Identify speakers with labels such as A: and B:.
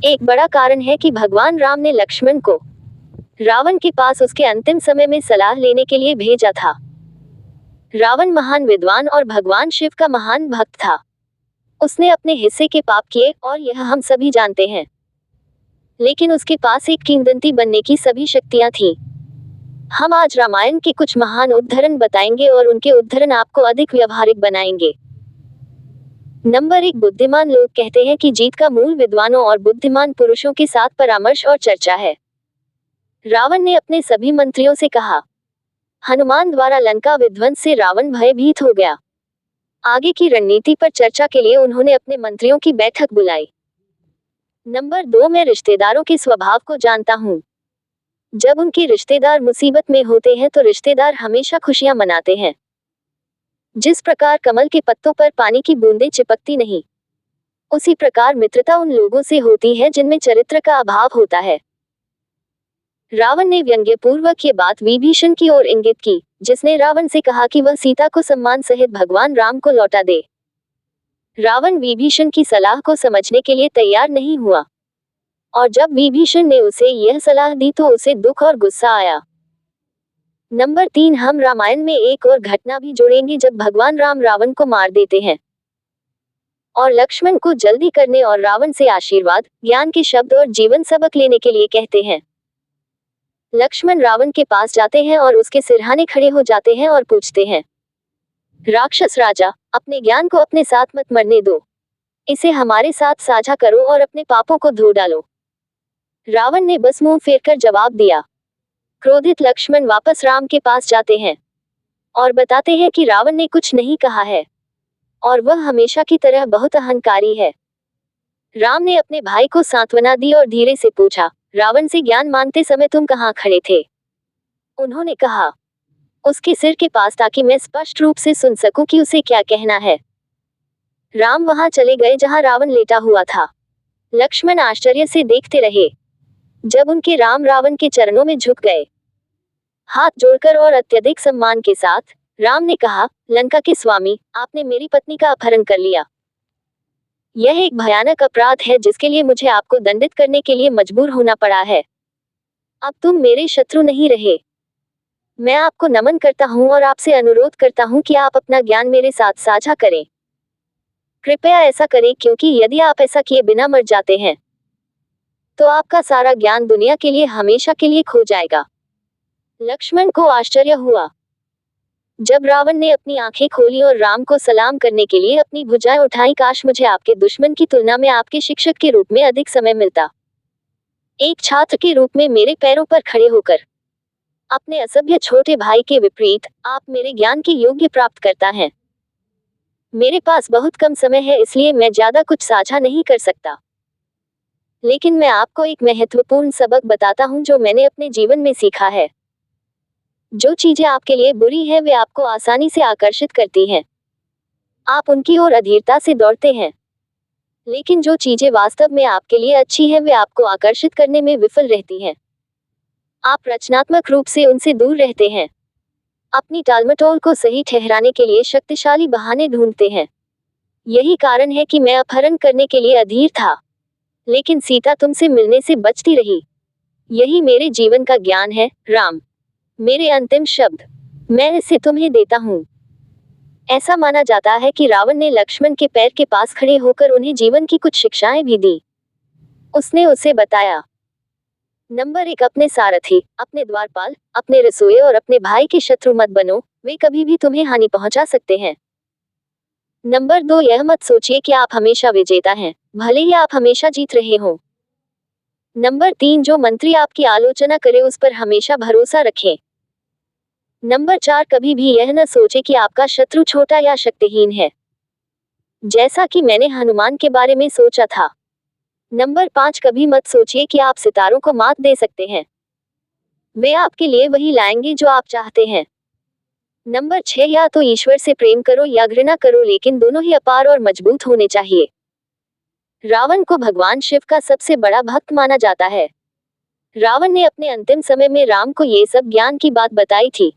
A: एक बड़ा कारण है कि भगवान राम ने लक्ष्मण को रावण के पास उसके अंतिम समय में सलाह लेने के लिए भेजा था। रावण महान विद्वान और भगवान शिव का महान भक्त था। उसने अपने हिस्से के पाप किए और यह हम सभी जानते हैं। लेकिन उसके पास एक किंवदंती बनने की सभी शक्तियां थीं। हम आज रामायण के कुछ महान उदाहरण बताएंगे और उनके उदाहरण आपको अधिक व्यावहारिक बनाएंगे। नंबर 1, बुद्धिमान लोग कहते हैं कि जीत का मूल विद्वानों और बुद्धिमान पुरुषों के साथ परामर्श और चर्चा है। रावण ने अपने सभी मंत्रियों से कहा। हनुमान द्वारा लंका विध्वंस से रावण भयभीत हो गया। आगे की रणनीति पर चर्चा के लिए उन्होंने अपने मंत्रियों की बैठक बुलाई। नंबर 2, मैं रिश्तेदारों के स्वभाव को जानता हूँ। जब उनके रिश्तेदार मुसीबत में होते हैं तो रिश्तेदार हमेशा खुशियां मनाते हैं। जिस प्रकार कमल के पत्तों पर पानी की बूंदें चिपकती नहीं, उसी प्रकार मित्रता उन लोगों से होती है जिनमें चरित्र का अभाव होता है। रावण ने व्यंग्यपूर्वक ये बात विभीषण की ओर इंगित की, जिसने रावण से कहा कि वह सीता को सम्मान सहित भगवान राम को लौटा दे। रावण विभीषण की सलाह को समझने के लिए तैयार नहीं हुआ, और जब विभीषण ने उसे यह सलाह दी तो उसे दुख और गुस्सा आया। नंबर 3, हम रामायण में एक और घटना भी जोड़ेंगे जब भगवान राम रावण को मार देते हैं और लक्ष्मण को जल्दी करने और रावण से आशीर्वाद, ज्ञान के शब्द और जीवन सबक लेने के लिए कहते हैं। लक्ष्मण रावण के पास जाते हैं और उसके सिरहाने खड़े हो जाते हैं और पूछते हैं, राक्षस राजा, अपने ज्ञान को अपने साथ मत मरने दो। इसे हमारे साथ साझा करो और अपने पापों को धो डालो। रावण ने बस मुंह फेरकर जवाब दिया। क्रोधित लक्ष्मण वापस राम के पास जाते हैं और बताते हैं कि रावण ने कुछ नहीं कहा है और वह हमेशा की तरह बहुत अहंकारी है। राम ने अपने भाई को सांत्वना दी और धीरे से पूछा, रावण से ज्ञान मांगते समय तुम कहाँ खड़े थे? उन्होंने कहा, उसके सिर के पास, ताकि मैं स्पष्ट रूप से सुन सकूं कि उसे क्या कहना है। राम वहां चले गए जहां रावण लेटा हुआ था। लक्ष्मण आश्चर्य से देखते रहे। जब उनके राम रावण के चरणों में झुक गए, हाथ जोड़कर और अत्यधिक सम्मान के साथ, राम ने कहा, लंका के स्वामी, आपने मेरी पत्नी का अपहरण कर लिया। यह एक भयानक अपराध है जिसके लिए मुझे आपको दंडित करने के लिए मजबूर होना पड़ा है। अब तुम मेरे शत्रु नहीं रहे। मैं आपको नमन करता हूं और आपसे अनुरोध करता हूं कि आप अपना ज्ञान मेरे साथ साझा करें। कृपया ऐसा करें, क्योंकि यदि आप ऐसा किए बिना मर जाते हैं तो आपका सारा ज्ञान दुनिया के लिए हमेशा के लिए खो जाएगा। लक्ष्मण को आश्चर्य हुआ। जब रावण ने अपनी आंखें खोली और राम को सलाम करने के लिए अपनी भुजाएं उठाई, काश मुझे आपके दुश्मन की तुलना में आपके शिक्षक के रूप में अधिक समय मिलता। एक छात्र के रूप में मेरे पैरों पर खड़े होकर अपने असभ्य छोटे भाई के विपरीत आप मेरे ज्ञान के योग्य प्राप्त करता हैं। मेरे पास बहुत कम समय है, इसलिए मैं ज्यादा कुछ साझा नहीं कर सकता। लेकिन मैं आपको एक महत्वपूर्ण सबक बताता हूं जो मैंने अपने जीवन में सीखा है। जो चीजें आपके लिए बुरी हैं वे आपको आसानी से आकर्षित करती हैं। आप उनकी ओर अधीरता से दौड़ते हैं। लेकिन जो चीजें वास्तव में आपके लिए अच्छी हैं वे आपको आकर्षित करने में विफल रहती हैं। आप रचनात्मक रूप से उनसे दूर रहते हैं। अपनी टालमटोल को सही ठहराने के लिए शक्तिशाली बहाने ढूंढते हैं। यही कारण है कि मैं अपहरण करने के लिए अधीर था, लेकिन सीता तुमसे मिलने से बचती रही। यही मेरे जीवन का ज्ञान है, राम। मेरे अंतिम शब्द मैं इसे तुम्हें देता हूँ। ऐसा माना जाता है कि रावण ने लक्ष्मण के पैर के पास खड़े होकर उन्हें जीवन की कुछ शिक्षाएं भी दी। उसने उसे बताया, नंबर 1, अपने सारथी, अपने द्वारपाल, अपने रसोइये और अपने भाई के शत्रु मत बनो, वे कभी भी तुम्हें हानि पहुंचा सकते हैं। नंबर 2, यह मत सोचिए कि आप हमेशा विजेता हैं, भले ही आप हमेशा जीत रहे हो। नंबर 3, जो मंत्री आपकी आलोचना करे उस पर हमेशा भरोसा रखें। नंबर 4, कभी भी यह न सोचे कि आपका शत्रु छोटा या शक्तिहीन है, जैसा कि मैंने हनुमान के बारे में सोचा था। नंबर 5, कभी मत सोचिए कि आप सितारों को मात दे सकते हैं। वे आपके लिए वही लाएंगे जो आप चाहते हैं। नंबर 6, या तो ईश्वर से प्रेम करो या घृणा करो, लेकिन दोनों ही अपार और मजबूत होने चाहिए। रावण को भगवान शिव का सबसे बड़ा भक्त माना जाता है। रावण ने अपने अंतिम समय में राम को ये सब ज्ञान की बात बताई थी।